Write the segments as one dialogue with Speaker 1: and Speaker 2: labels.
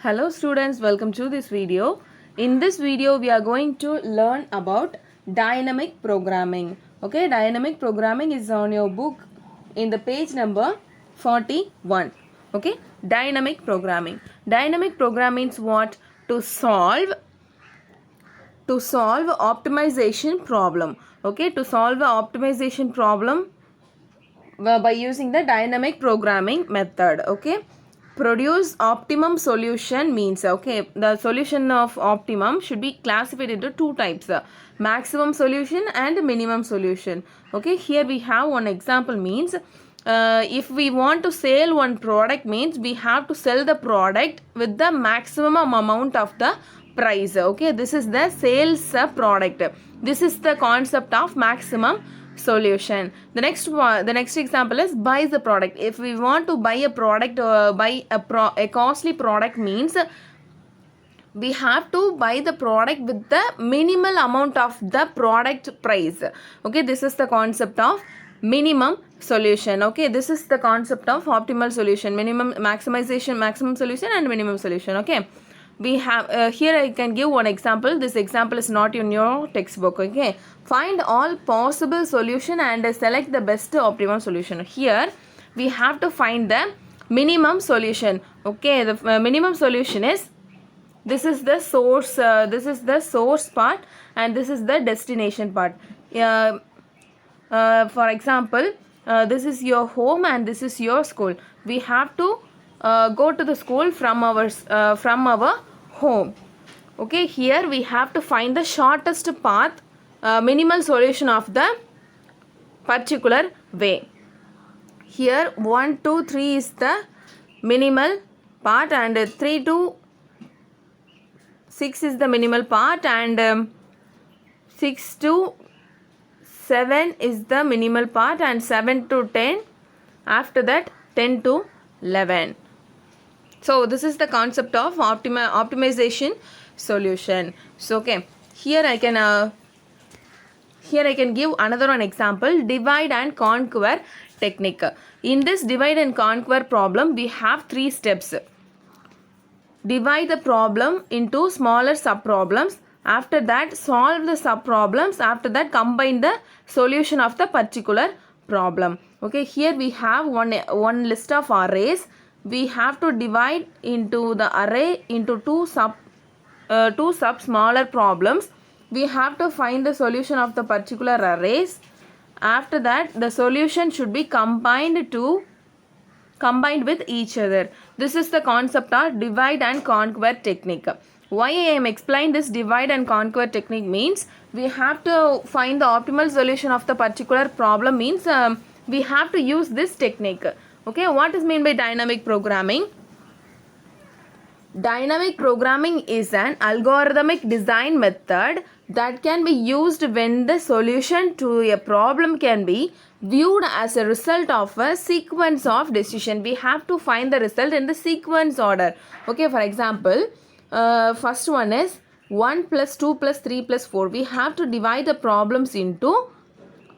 Speaker 1: Hello students, welcome to this video. In this video, we are going to learn about dynamic programming. Okay, dynamic programming is on your book in the page number 41. Okay, dynamic programming. Dynamic programming is what? To solve optimization problem. Okay, to solve the optimization problem by using the dynamic programming method. Okay, produce optimum solution means, okay, the solution of optimum should be classified into two types, maximum solution and minimum solution. Okay, here we have one example means, if we want to sell one product means we have to sell the product with the maximum amount of the price. Okay, this is the sales product. This is the concept of maximum solution. The next example is buy the product. If we want to buy a product, buy a costly product means we have to buy the product with the minimal amount of the product price. Okay, this is the concept of minimum solution. Okay, this is the concept of optimal solution, maximum solution and minimum solution. Okay, we have here I can give one example. This example is not in your textbook. Okay, find all possible solution and select the best optimum solution. Here we have to find the minimum solution. Okay, the minimum solution is, this is the source part and this is the destination part. For example, this is your home and this is your school. We have to go to the school from our home. Okay, here we have to find the shortest path, minimal solution of the particular way. Here 1 to 3 is the minimal part and 3 to 6 is the minimal part and 6 to 7 is the minimal part and 7 to 10, after that 10 to 11. So this is the concept of optimization solution. So okay, here I can give another one example, divide and conquer technique. In this divide and conquer problem we have 3 steps. Divide the problem into smaller sub problems, after that solve the sub problems, after that combine the solution of the particular problem. Okay, here we have one list of arrays. We have to divide into the array into two sub smaller problems. We have to find the solution of the particular arrays. After that the solution should be combined with each other. This is the concept of divide and conquer technique. Why I am explaining this divide and conquer technique means, we have to find the optimal solution of the particular problem means we have to use this technique. Okay, what is meant by dynamic programming? Dynamic programming is an algorithmic design method that can be used when the solution to a problem can be viewed as a result of a sequence of decision. We have to find the result in the sequence order. Okay, for example, first one is 1 plus 2 plus 3 plus 4. We have to divide the problems into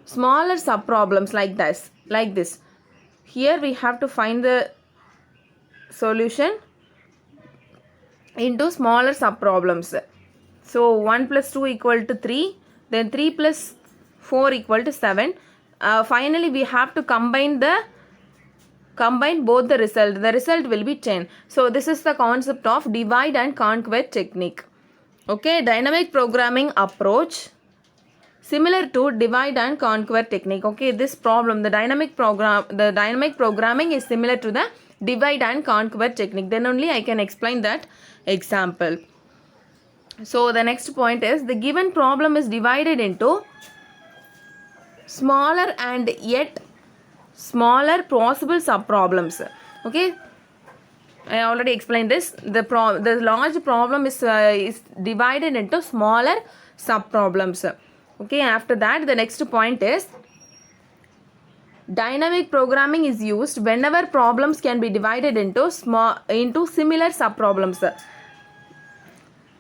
Speaker 1: smaller sub problems like this. Here we have to find the solution into smaller sub problems. So 1 plus 2 equal to 3, then 3 plus 4 equal to 7. Finally we have to combine both the result. The result will be 10. So this is the concept of divide and conquer technique. Okay, dynamic programming approach similar to divide and conquer technique. Okay, this problem, the dynamic programming is similar to the divide and conquer technique. Then only I can explain that example. So the next point is, the given problem is divided into smaller and yet smaller possible sub problems. Okay, I already explained this. The large problem is divided into smaller sub problems. Okay, after that the next point is, dynamic programming is used whenever problems can be divided into similar sub problems.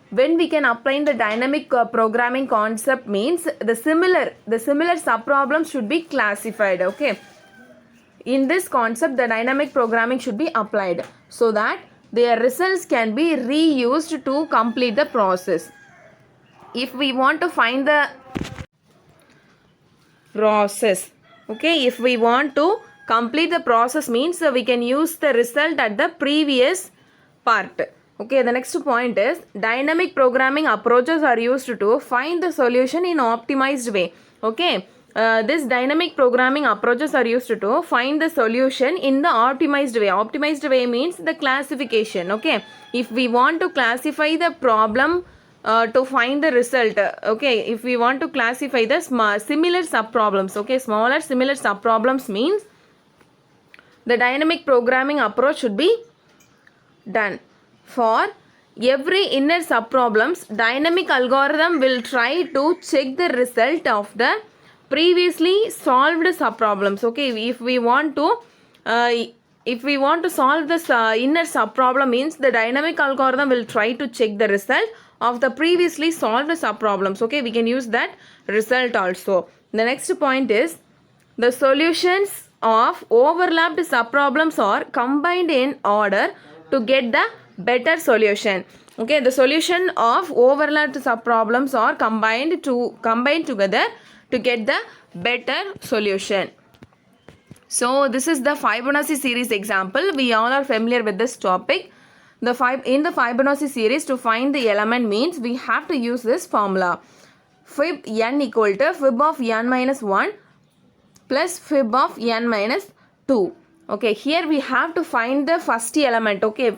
Speaker 1: When we can apply the dynamic programming concept means, the similar sub problems should be classified. Okay, in this concept the dynamic programming should be applied so that their results can be reused to complete the process. If we want to find the process, okay, if we want to complete the process means we can use the result at the previous part. Okay, the next point is dynamic programming approaches are used to find the solution in optimized way. Okay, this dynamic programming approaches are used to find the solution in the optimized way. Optimized way means the classification. Okay, if we want to classify the problem to find the result, okay, if we want to classify the similar sub problems, okay, smaller similar sub problems means the dynamic programming approach should be done. For every inner sub problems, dynamic algorithm will try to check the result of the previously solved sub problems. Okay, if we want to solve this inner sub problem means the dynamic algorithm will try to check the result of the previously solved sub problems. Okay, we can use that result also. The next point is the solutions of overlapped sub problems are combined in order to get the better solution. Okay, the solution of overlapped sub problems are combined together to get the better solution. So this is the Fibonacci series example. We all are familiar with this topic. In the Fibonacci series, to find the element means we have to use this formula. Fib n equal to fib of n minus 1 plus fib of n minus 2. Okay, here we have to find the first element. Okay,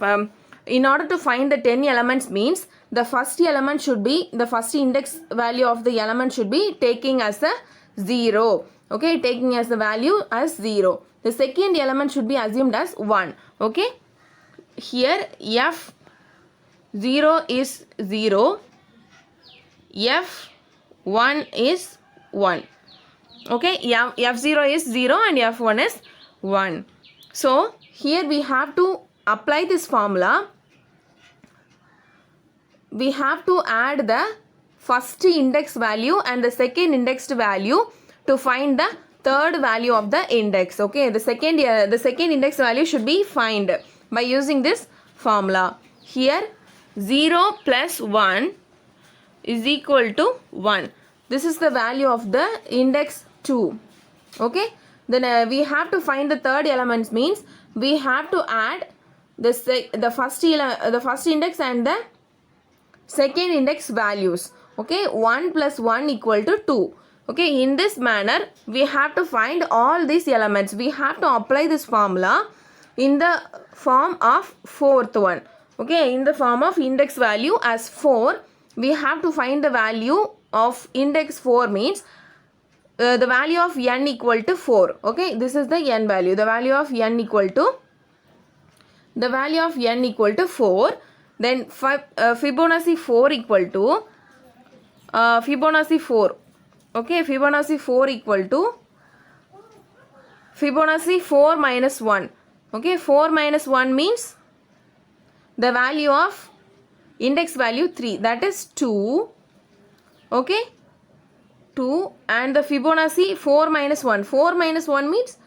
Speaker 1: in order to find the 10 elements means the first element should be, the first index value of the element should be taking as a 0. Okay, taking as the value as 0. The second element should be assumed as 1. Okay, here F0 is 0, F1 is 1. Okay, F0 is 0 and F1 is 1. So here we have to apply this formula. We have to add the first index value and the second indexed value to find the third value of the index. Okay, the second index value should be found by using this formula. Here 0 plus 1 is equal to 1. This is the value of the index 2. Okay, then we have to find the third element means we have to add the first index and the second index values. Okay, 1 plus 1 equal to 2. Okay, in this manner we have to find all these elements. We have to apply this formula in the form of fourth one. Okay, in the form of index value as 4. We have to find the value of index 4 means the value of n equal to 4. Okay, this is the n value. The value of n equal to 4. Then Fibonacci 4 equal to Fibonacci 4. Okay, Fibonacci 4 equal to Fibonacci 4 minus 1. Okay, 4 minus 1 means the value of index value 3, that is 2. Okay, 2, and the Fibonacci 4 minus 1. 4 minus 1 means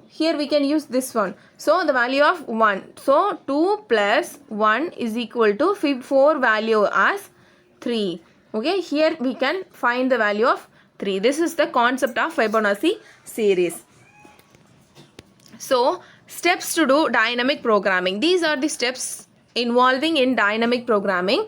Speaker 1: here we can use this one. So the value of 1. So 2 plus 1 is equal to Fib 4 value as 3. Okay, here we can find the value of 3. This is the concept of Fibonacci series. So steps to do dynamic programming. These are the steps involving in dynamic programming.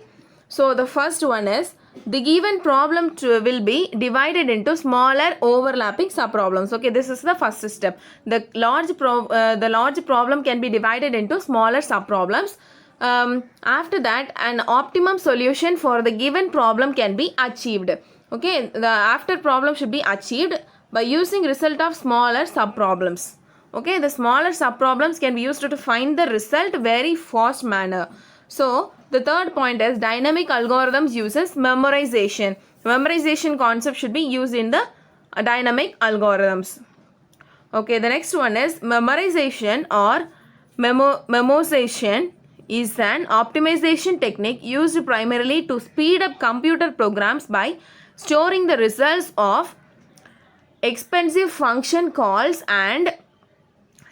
Speaker 1: So the first one is the given problem will be divided into smaller overlapping subproblems. Okay, this is the first step. The large problem can be divided into smaller subproblems. After that, an optimum solution for the given problem can be achieved. Okay, the after problem should be achieved by using result of smaller subproblems. Okay, the smaller subproblems can be used to find the result very fast manner. So the third point is dynamic algorithms uses memorization. Memorization concept should be used in the dynamic algorithms. Okay, the next one is memorization or memoization is an optimization technique used primarily to speed up computer programs by storing the results of expensive function calls and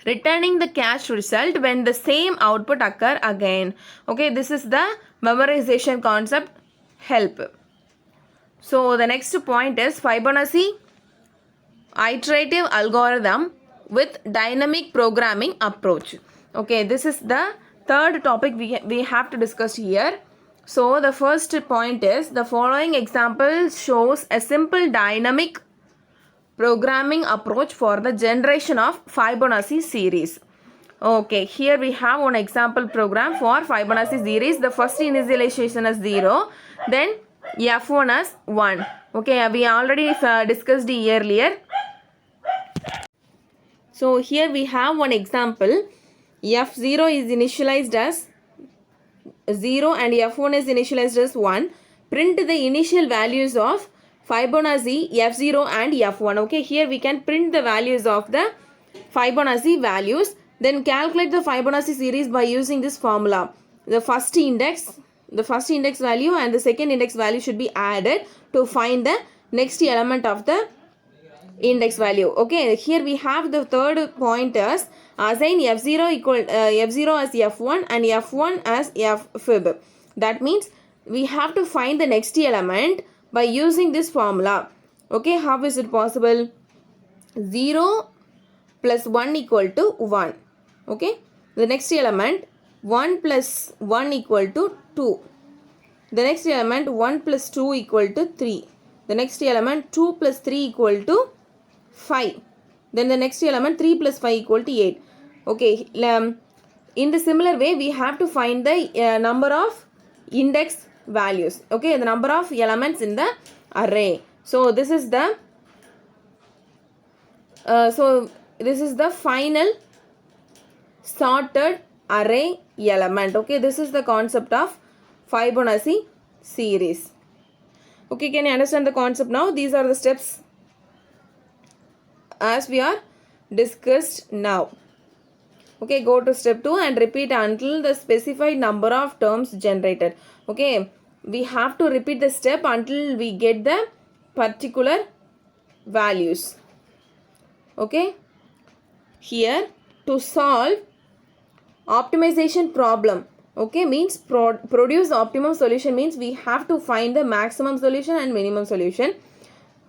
Speaker 1: returning the cache result when the same output occur again. Okay, this is the memorization concept help. So the next point is Fibonacci iterative algorithm with dynamic programming approach. Okay, this is the third topic we have to discuss here. So the first point is the following example shows a simple dynamic programming approach for the generation of Fibonacci series. Okay, here we have one example program for Fibonacci series. The first initialization is 0, then F1 as 1. Okay, we already discussed earlier. So here we have one example. F0 is initialized as 0 and F1 is initialized as 1. Print the initial values of Fibonacci F0 and F1. Okay, here we can print the values of the Fibonacci values. Then calculate the Fibonacci series by using this formula. The first index value and the second index value should be added to find the next element of the index value. Okay, here we have the third point as assign F0 as F1 and F1 as Fib. That means we have to find the next element by using this formula. Okay, how is it possible? 0 plus 1 equal to 1. Okay, the next element 1 plus 1 equal to 2. The next element 1 plus 2 equal to 3. The next element 2 plus 3 equal to 5. Then the next element 3 plus 5 equal to 8. Okay, in the similar way we have to find the number of index values. Okay, the number of elements in the array. So this is the final sorted array element. Okay, this is the concept of Fibonacci series. Okay, can you understand the concept now? These are the steps as we are discussed now. Okay, go to step 2 and repeat until the specified number of terms generated. Okay, we have to repeat the step until we get the particular values. Okay, here to solve optimization problem, okay, means produce optimum solution means we have to find the maximum solution and minimum solution.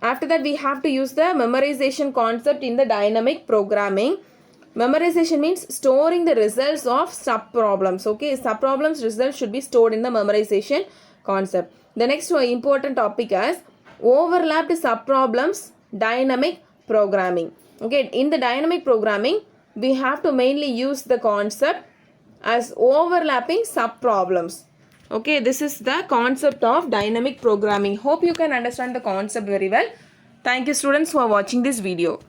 Speaker 1: After that we have to use the memorization concept in the dynamic programming. Memorization means storing the results of sub-problems. Okay, sub-problems results should be stored in the memorization concept. The next important topic is overlapped sub-problems dynamic programming. Okay, in the dynamic programming we have to mainly use the concept as overlapping sub-problems. Okay, this is the concept of dynamic programming. Hope you can understand the concept very well. Thank you students for watching this video.